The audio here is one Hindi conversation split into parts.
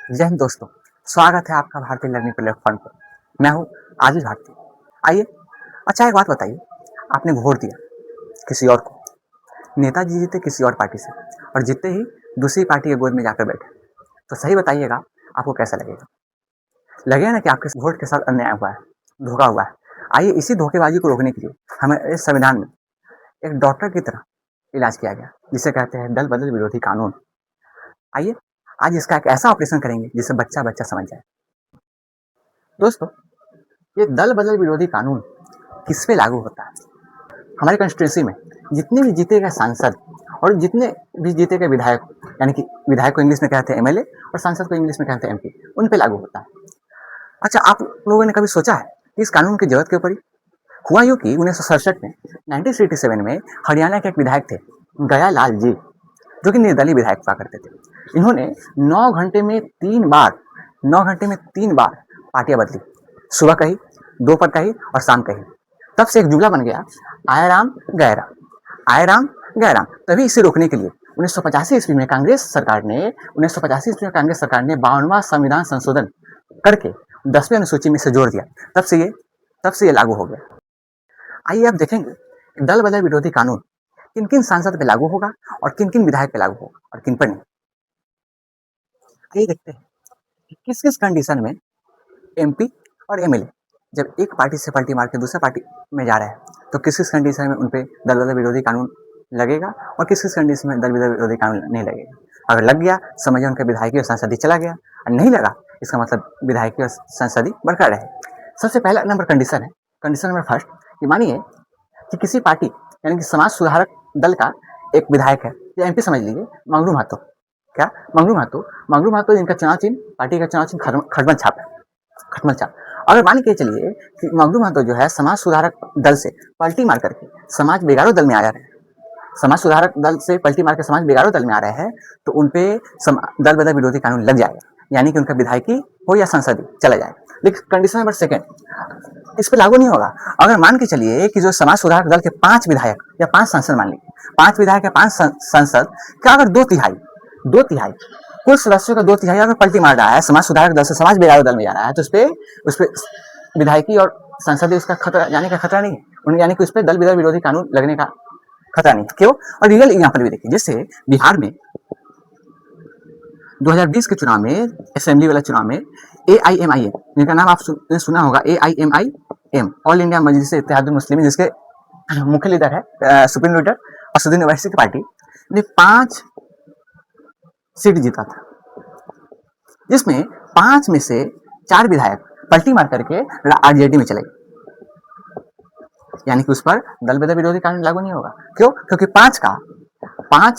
जय हिंद दोस्तों, स्वागत है आपका भारतीय लर्निंग प्लेटफॉर्म पर। मैं हूँ आदिल भारती। आइए, अच्छा एक बात बताइए, आपने वोट दिया किसी और को, नेताजी जीते किसी और पार्टी से और जीतते ही दूसरी पार्टी के गोद में जाकर बैठे, तो सही बताइएगा आपको कैसा लगेगा? लगेगा ना कि आपके वोट के साथ अन्याय हुआ है, धोखा हुआ है। आइए, इसी धोखेबाजी को रोकने के लिए हमें इस संविधान में एक डॉक्टर की तरह इलाज किया गया, जिसे कहते हैं दल बदल विरोधी कानून। आइए, आज इसका एक ऐसा ऑपरेशन करेंगे जिसे बच्चा बच्चा समझ जाए। दोस्तों, ये दल बदल विरोधी कानून किस पे लागू होता है? हमारे कॉन्स्टिट्यूंसी में जितने भी जीते गए सांसद और जितने भी जीते गए विधायक, यानी कि विधायक को इंग्लिश में कहते हैं एमएलए और सांसद को इंग्लिश में कहते हैं एमपी, उन पे लागू होता है। अच्छा, आप लोगों ने कभी सोचा है कि इस कानून की जरूरत क्यों पड़ी? हुआ यूँ कि 1967 में 1987 में हरियाणा के एक विधायक थे, गया लाल जी, जो कि निर्दलीय विधायक हुआ करते थे। इन्होंने 9 घंटे में 3 बार पार्टियां बदली, सुबह कही, दोपहर कही और शाम कही। तब से एक जुमला बन गया, आए राम गए राम, आए राम गए राम। तभी इसे रोकने के लिए 1985 ईस्वी में कांग्रेस सरकार ने 52वां संविधान संशोधन करके 10वीं अनुसूची में से जोड़ दिया। तब से ये लागू हो गया। आइए अब देखेंगे दल बदल विरोधी कानून किन किन सांसद पे लागू होगा और किन किन विधायक पे लागू होगा और किन पर नहीं। आइए देखते हैं कि किस किस कंडीशन में एमपी और एमएलए जब एक पार्टी से पलटी मार के दूसरा पार्टी में जा रहे हैं, तो किस किस कंडीशन में उन पे दल बदल विरोधी कानून लगेगा और किस किस कंडीशन में दल बदल विरोधी कानून नहीं लगेगा। अगर लग गया, समझिए उनका विधायकी और संसदीय चला गया, और नहीं लगा, इसका मतलब विधायकी और संसदीय बरकरार रहे। सबसे पहला नंबर कंडीशन है, कंडीशन नंबर फर्स्ट, कि मानिए कि किसी पार्टी यानी कि समाज सुधारक दल का एक विधायक है, या एमपी समझ लीजिए, मंगरू महतो। क्या? मंगरू महतो जिनका चुनाव चिन्ह, पार्टी का चुनाव चिन्ह खटमल छाप है, खटमल छाप। अगर मान के चलिए कि मंगरू महतो जो है समाज सुधारक दल से पलटी मार करके समाज बिगाड़ो दल में आ रहे हैं, समाज सुधारक दल से पलटी मार के समाज बिगाड़ो दल में आ रहे हैं, तो उनपे दल बदल विरोधी कानून लग जाएगा, यानी कि उनका विधायकी हो या संसदीय चला जाएगा। लेकिन कंडीशन नंबर सेकंड, इस पे लागू नहीं होगा। अगर मान के चलिए कि जो समाज सुधारक दल के 5 विधायक या 5 सांसद, मान लीजिए 5 विधायक या 5 सांसद का अगर 2/3 कुल सदस्यों का 2/3 अगर पलटी मार रहा है समाज सुधारक दल से समाज बिगाड़ो दल में जा रहा है, तो उस पे विधायकी और संसदीय उसका खतरा जाने का खतरा नहीं है, यानी कि उस पर दल बदल विरोधी कानून लगने का खतरा नहीं। क्यों? और रियल एग्जाम्पल भी देखिए, जैसे बिहार में 2020 के चुनाव में, असेंबली वाला चुनाव में, AIMIM, जिनका नाम आपने सुना होगा, AIMIM, ऑल इंडिया मजलिस इत्तेहादुल मुस्लिमीन, जिसके मुख्य लीडर है सुप्रीम लीडर असदुद्दीन ओवैसी की पार्टी ने 5 सीट जीता था, जिसमें 5 में से 4 विधायक पलटी मार करके आरजेडी में चले गए, यानी कि उस पर दल बदल विरोधी कानून लागू नहीं होगा। क्यों? क्योंकि 5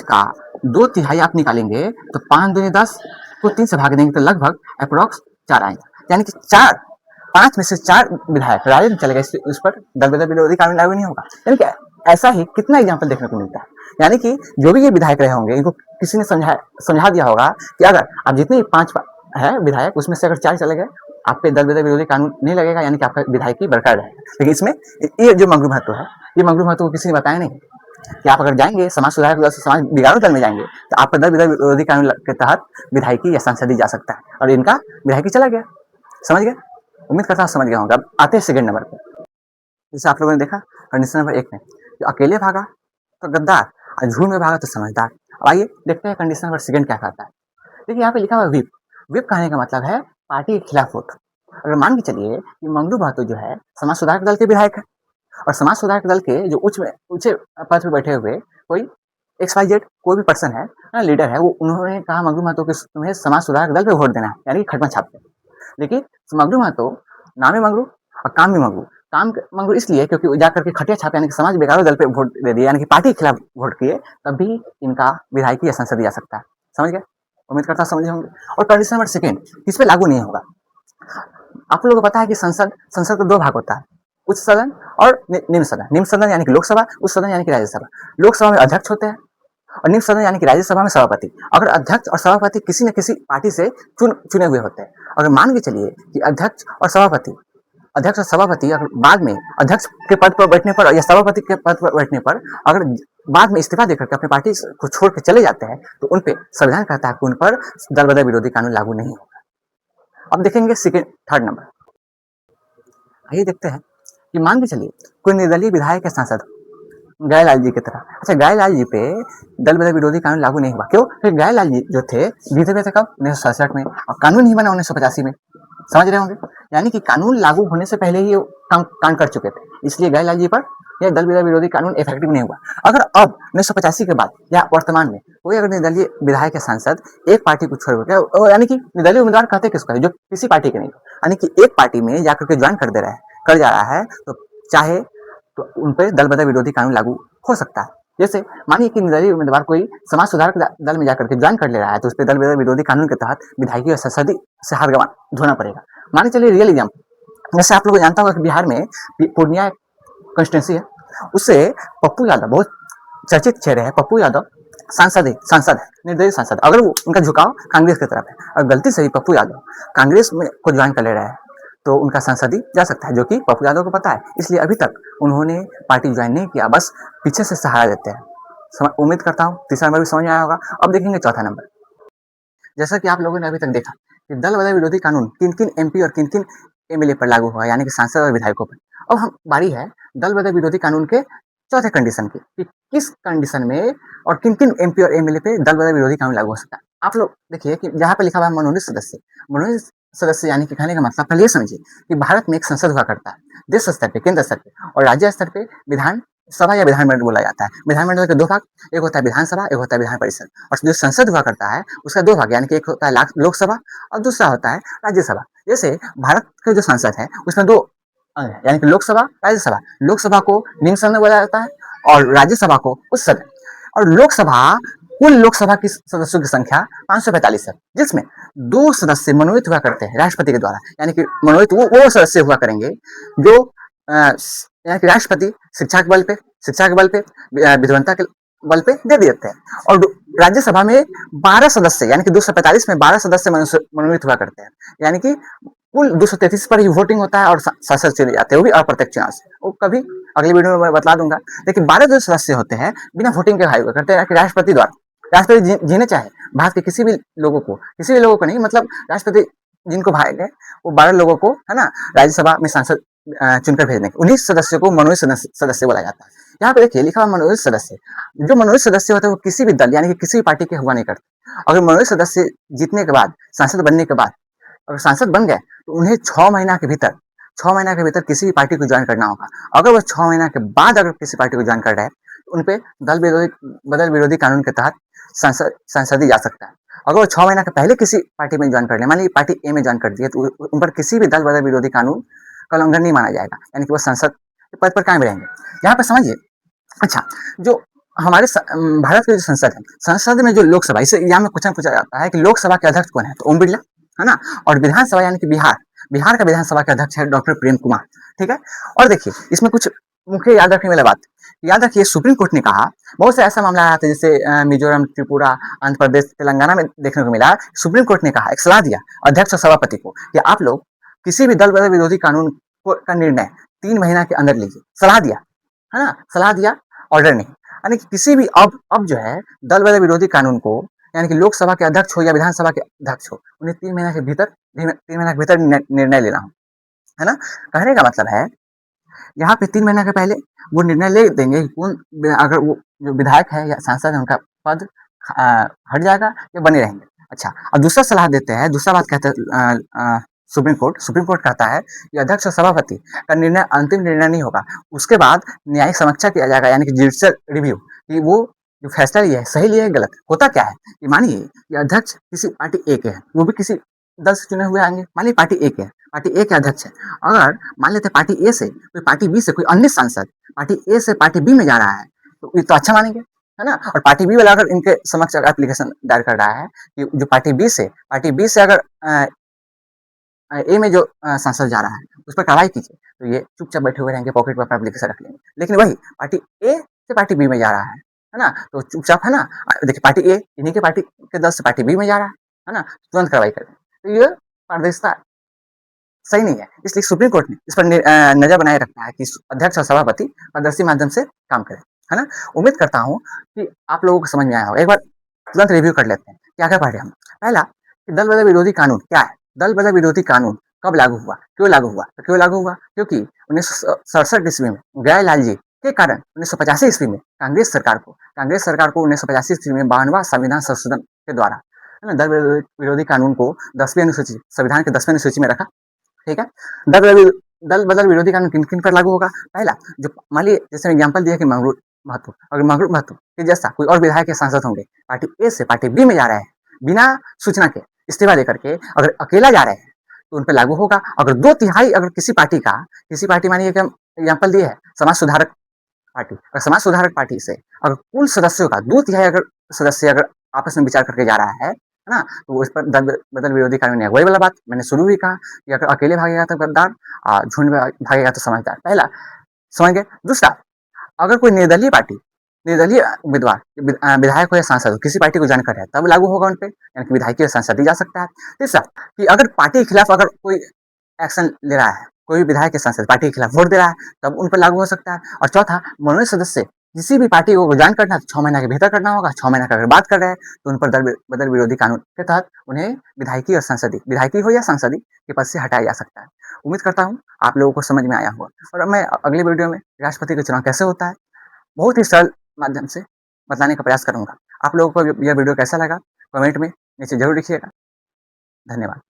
का 2/3 आप निकालेंगे तो 5 दूनी 10 को 3 से भाग देंगे तो लगभग अप्रोक्स 4 आएंगे, यानी कि 5 में से 4 विधायक राजद चले गए, उस पर दल बदल विरोधी कानून लागू नहीं होगा। यानी कि ऐसा ही कितना एग्जाम्पल देखने को मिलता है। यानी कि जो भी ये विधायक रहे होंगे, इनको किसी ने समझा दिया होगा कि अगर आप जितने 5 है विधायक, उसमें से अगर 4 चले गए, आप पे दल बदल विरोधी कानून नहीं लगेगा, यानी कि आपका विधायकी बरकरार रहेगा। लेकिन इसमें ये जो मंगरू महतो है, ये मंगरू महतो को किसी ने बताया नहीं कि आप अगर जाएंगे समाज सुधारक दल से समाज बिगाड़ो दल में जाएंगे, तो आपका दल बदल विरोधी कानून के तहत विधायकी या संसदीय जा सकता है, और इनका विधायकी चला गया। समझ गए? उम्मीद करता हूँ समझ गया होगा। अब आते हैं सेकंड नंबर पर। जैसे आप लोगों ने देखा कंडीशन नंबर 1 में, जो अकेले भागा तो गद्दार और झूठ में भागा तो समझदार। अब आइए देखते हैं कंडीशन नंबर सेकंड क्या कहता है। देखिए यहाँ पे लिखा हुआ व्हिप। व्हिप कहने का मतलब है पार्टी के खिलाफ वोट। अगर मान के चलिए कि मंगरू महतो जो है समाज सुधारक दल के विधायक है, और समाज सुधारक दल के जो ऊंचे पद पर बैठे हुए कोई XYZ कोई भी पर्सन है, लीडर है, वो उन्होंने कहा मंगरू महतो के तुम्हें समाज सुधारक दल पे वोट देना है, यानी खटमल छाप पे। लेकिन मंगरू महतो नाम है मंगरू और काम भी मंगरू। काम मंगरू इसलिए क्योंकि वो जाकर के खटिया छापे, यानी कि समाज बिगाड़ो दल पे वोट दे दिए, यानी कि पार्टी के खिलाफ वोट किए, तब भी इनका विधायकी या संसदीय जा सकता है। समझ गए? उम्मीद करता समझे होंगे। और कंडीशन नंबर सेकंड, इस पे लागू नहीं होगा। आप लोगों को पता है कि संसद का 2 भाग होता है, उच्च सदन और निम्न सदन। निम्न सदन यानी कि लोकसभा, उच्च सदन यानी कि राज्यसभा। लोकसभा में अध्यक्ष होते हैं और निम्न सदन यानी कि राज्यसभा में सभापति। अगर अध्यक्ष और सभापति किसी न किसी पार्टी से चुने हुए होते हैं, अगर मान के चलिए कि अध्यक्ष और सभापति अगर बाद में अध्यक्ष के पद पर बैठने पर या सभापति के पद पर बैठने पर अगर बाद में इस्तीफा देकर के अपनी पार्टी को छोड़ के चले जाते हैं, तो उन पे संविधान कहता है कि उन पर दल बदल विरोधी कानून लागू नहीं होगा। अब देखेंगे सेकेंड थर्ड नंबर। आइए देखते हैं कि मान के चलिए कोई निर्दलीय विधायक या सांसद गयालाल जी की तरह, अच्छा गयालाल जी पे दल बदल विरोधी कानून लागू नहीं हुआ, क्यों? क्योंकि गयालाल जी जो थे जीते हुए थे कब? 1967 में, और कानून ही बना 1985 में। समझ रहे होंगे, यानी कि कानून लागू होने से पहले ही काम कर चुके थे, इसलिए गयालाल जी पर यह दल बदल विरोधी कानून इफेक्टिव नहीं हुआ। अगर अब 1985 के बाद या वर्तमान में कोई अगर निर्दलीय विधायक या सांसद एक पार्टी को छोड़, यानी कि निर्दलीय उम्मीदवार कहते किसका है? जो किसी पार्टी के नहीं, यानी कि एक पार्टी में जाकर के ज्वाइन कर जा रहा है, तो चाहे तो उन पर दल बदल विरोधी कानून लागू हो सकता है। जैसे मानिए कि निर्दलीय उम्मीदवार कोई समाज सुधार दल में जाकर के ज्वाइन कर ले रहा है, तो उस पर दल बदल विरोधी कानून के तहत विधायकी और संसदीय से हाथ धोना पड़ेगा। मान के चलिए रियल एग्जाम्पल, जैसे आप लोग जानता होगा कि बिहार में पूर्णिया कंस्टिट्यूंसी है, उससे पप्पू यादव, बहुत चर्चित चेहरे हैं पप्पू यादव, सांसद है निर्दलीय सांसद। अगर वो उनका झुकाव कांग्रेस की तरफ है और गलती से ही पप्पू यादव कांग्रेस में को ज्वाइन कर ले रहा है, तो उनका सांसद ही जा सकता है, जो कि पप्पू यादव को पता है, इसलिए अभी तक उन्होंने पार्टी ज्वाइन नहीं किया, बस पीछे से सहारा देते हैं। उम्मीद करता हूँ तीसरा नंबर भी समझ में आया होगा। अब देखेंगे चौथा नंबर। जैसा कि आप लोगों ने अभी तक देखा कि दल बदल विरोधी कानून किन किन एमपी और किन किन एमएलए पर लागू हुआ, यानी कि सांसद और विधायकों पर। अब हम बारी है दल बदल विरोधी कानून के चौथे कंडीशन की, कि किस कंडीशन में और किन किन एमपी और एमएलए पे दल बदल विरोधी कानून लागू हो सकता है। आप लोग देखिए कि जहाँ पे लिखा हुआ है मनोनीत सदस्य, यानी कि कहने का मतलब पहले ये समझिए कि भारत में एक संसद हुआ करता है, देश स्तर पे, केंद्र स्तर पे और राज्य स्तर पे विधान सभा या विधानमंडल बोला जाता है। विधानमंडल के दो भाग, एक होता है विधानसभा, एक होता है विधान परिषद, और जो संसद हुआ करता है उसका दो भाग, यानी कि एक होता है लोकसभा और दूसरा होता है राज्यसभा। जैसे भारत के जो संसद है उसमें दो अंग है, यानी कि लोकसभा, राज्यसभा। लोकसभा को निम्न सदन बोला जाता है और राज्यसभा को उच्च सदन। और लोकसभा, कुल लोकसभा की सदस्यों की संख्या 545 है, जिसमें दो सदस्य मनोनीत हुआ करते हैं राष्ट्रपति के द्वारा, यानी कि मनोनीत वो सदस्य हुआ करेंगे जो यानी कि राष्ट्रपति शिक्षा के बल पे विद्वता के बल पे दे देते हैं। और राज्यसभा में 12 सदस्य, यानी कि 245 में 12 सदस्य मनोनीत हुआ करते हैं, यानी कि कुल 233 पर ही वोटिंग होता है और सांसद चले जाते हैं, वो भी अप्रत्यक्ष चुनाव से। वो कभी अगली वीडियो में बतला दूंगा। लेकिन 12 जो सदस्य होते हैं बिना वोटिंग के हाई करते हैं राष्ट्रपति द्वारा। राष्ट्रपति जिन्हें चाहे भारत के किसी भी लोगों को नहीं, मतलब राष्ट्रपति जिनको भाएंगे वो 12 लोगों को, है ना, राज्यसभा में सांसद चुनकर भेजने के 19 सदस्यों को मनोनीत सदस्य बोला जाता है। यहाँ पे देखिए लिखा हुआ मनोनीत सदस्य, जो मनोनीत सदस्य होते हैं वो किसी भी दल यानी कि किसी भी पार्टी के हुआ नहीं करते। अगर मनोनीत सदस्य जीतने के बाद, सांसद बनने के बाद अगर सांसद बन गए तो उन्हें 6 महीना के भीतर किसी भी पार्टी को ज्वाइन करना होगा। अगर वो 6 महीना के बाद अगर किसी पार्टी को ज्वाइन कर रहे हैं तो उन पे बदल विरोधी कानून के तहत संसद जा सकता है। अगर वो 6 महीना के पहले किसी पार्टी में ज्वाइन कर ले, मान लीजिए पार्टी ए में ज्वाइन कर दिए, तो उन पर किसी भी दल बदल विरोधी कानून का उल्लंघन नहीं माना जाएगा, यानी कि वो संसद के पद पर कायम रहेंगे। यहाँ पे समझिए, अच्छा जो हमारे भारत के जो संसद है, संसद में जो लोकसभा, इसे यहाँ में क्वेश्चन पूछा जाता है कि लोकसभा के अध्यक्ष कौन है, तो ओम बिरला, है ना। और विधानसभा यानी कि बिहार का विधानसभा के अध्यक्ष है डॉक्टर प्रेम कुमार, ठीक है। और देखिए इसमें कुछ मुख्य याद रखने वाली बात, याद रखिए सुप्रीम कोर्ट ने कहा, बहुत से ऐसा मामला आया था जैसे मिजोरम, त्रिपुरा, आंध्र प्रदेश, तेलंगाना में देखने को मिला। सुप्रीम कोर्ट ने कहा, एक सलाह दिया अध्यक्ष और सभापति को कि आप लोग किसी भी दल बदल विरोधी कानून का निर्णय 3 महीना के अंदर लीजिए। सलाह दिया, है ना, सलाह दिया, ऑर्डर नहीं। यानी कि किसी भी अब जो है दल बदल विरोधी कानून को, यानी कि लोकसभा के अध्यक्ष हो या विधानसभा के अध्यक्ष हो, उन्हें 3 महीना के भीतर निर्णय लेना हो, है ना। कहने का मतलब है यहाँ पे 3 महीना के पहले वो निर्णय ले देंगे कि कौन, अगर वो जो विधायक है या सांसद है उनका पद हट जाएगा या बने रहेंगे। अच्छा, अब दूसरा सलाह देते हैं, दूसरा बात कहते हैं सुप्रीम कोर्ट कहता है कि अध्यक्ष और सभापति का निर्णय अंतिम निर्णय नहीं होगा, उसके बाद न्यायिक समीक्षा किया जाएगा, यानी कि जुडिशियल रिव्यू, कि वो जो फैसला लिया है सही लिया है गलत। होता क्या है कि मानिए कि अध्यक्ष किसी पार्टी ए के है, वो भी किसी दल से चुने हुए आएंगे, मान लीजिए पार्टी ए के है, पार्टी ए के अध्यक्ष है। अगर मान लेते पार्टी ए से कोई पार्टी बी से कोई अन्य सांसद पार्टी ए से पार्टी बी में जा रहा है, तो ये तो अच्छा मानेंगे, है ना। और पार्टी बी वाला अगर इनके समक्ष एप्लीकेशन दायर कर रहा है कि जो पार्टी बी से अगर ए में जो सांसद जा रहा है उस पर कार्रवाई कीजिए, तो ये चुपचाप बैठे हुए रहेंगे, पॉकेट पर एप्लीकेशन रख लेंगे। लेकिन वही पार्टी ए से पार्टी बी में जा रहा है ना, तो चुपचाप, है ना, देखिए पार्टी ए इन्हीं के पार्टी के दल से पार्टी बी में जा रहा है ना, तुरंत कार्रवाई करें। तो ये पारदर्शिता सही नहीं है, इसलिए सुप्रीम कोर्ट ने इस पर नजर बनाए रखना है कि अध्यक्ष और सभापति पारदर्शी माध्यम से काम करें, है ना। उम्मीद करता हूँ कि आप लोगों को समझ में आया होगा। एक बार तुरंत रिव्यू कर लेते हैं क्या क्या पढ़े हम। पहला, दल बदल विरोधी कानून क्या है, दल बदल विरोधी कानून कब लागू हुआ, क्यों लागू हुआ? तो क्यों लागू हुआ? क्योंकि 1967 ईस्वी में गयालाल जी के कारण 1985 ईस्वी में कांग्रेस सरकार को 1985 ईस्वी में 52वां संविधान संशोधन के द्वारा है ना, दल विरोधी कानून को 10वीं अनुसूची, संविधान के 10वीं अनुसूची में रखा। ठीक है। दल बदल विरोधी कानून किन किन पर लागू होगा? पहला, जो मान लीजिए जैसे एग्जाम्पल दिया कि मंगरू महतो, अगर मंगरू महतो के जैसा कोई और विधायक या सांसद होंगे, पार्टी ए से पार्टी बी में जा रहे हैं, बिना सूचना के इस्तीफा देकर के अगर अकेला जा रहे हैं तो उन पर लागू होगा। अगर 2/3 अगर किसी पार्टी मानिए कि हम एग्जाम्पल दिए है समाज सुधारक पार्टी, अगर समाज सुधारक पार्टी से अगर कुल सदस्यों का 2/3 अगर सदस्य अगर आपस में विचार करके जा रहा है ना, तो उस पर दल बदल विरोधी कानून है। वही वाला बात मैंने शुरू भी कहा कि अगर अकेले भागेगा तो गद्दार, झुंड में भागेगा तो समझदार। पहला समझ गए। दूसरा, अगर कोई निर्दलीय उम्मीदवार विधायक हो या सांसद हो, किसी पार्टी को जानकर है तब लागू होगा उन पे, यानी कि विधायक या सांसद ही जा सकता है। तीसरा, कि अगर पार्टी के खिलाफ अगर कोई एक्शन ले रहा है, कोई भी विधायक या सांसद पार्टी के खिलाफ वोट दे रहा है तब उन पर लागू हो सकता है। और चौथा, मनोनीत सदस्य किसी भी पार्टी को ज्वाइन करना है तो 6 महीने के भीतर करना होगा। 6 महीने का अगर बात कर रहे हैं तो उन पर दल बदल विरोधी कानून के तहत उन्हें विधायकी हो या सांसदी के पद से हटाया जा सकता है। उम्मीद करता हूँ आप लोगों को समझ में आया होगा। और अब मैं अगली वीडियो में राष्ट्रपति का चुनाव कैसे होता है बहुत ही सरल माध्यम से बताने का प्रयास करूंगा। आप लोगों को यह वीडियो कैसा लगा कमेंट में नीचे जरूर लिखिएगा। धन्यवाद।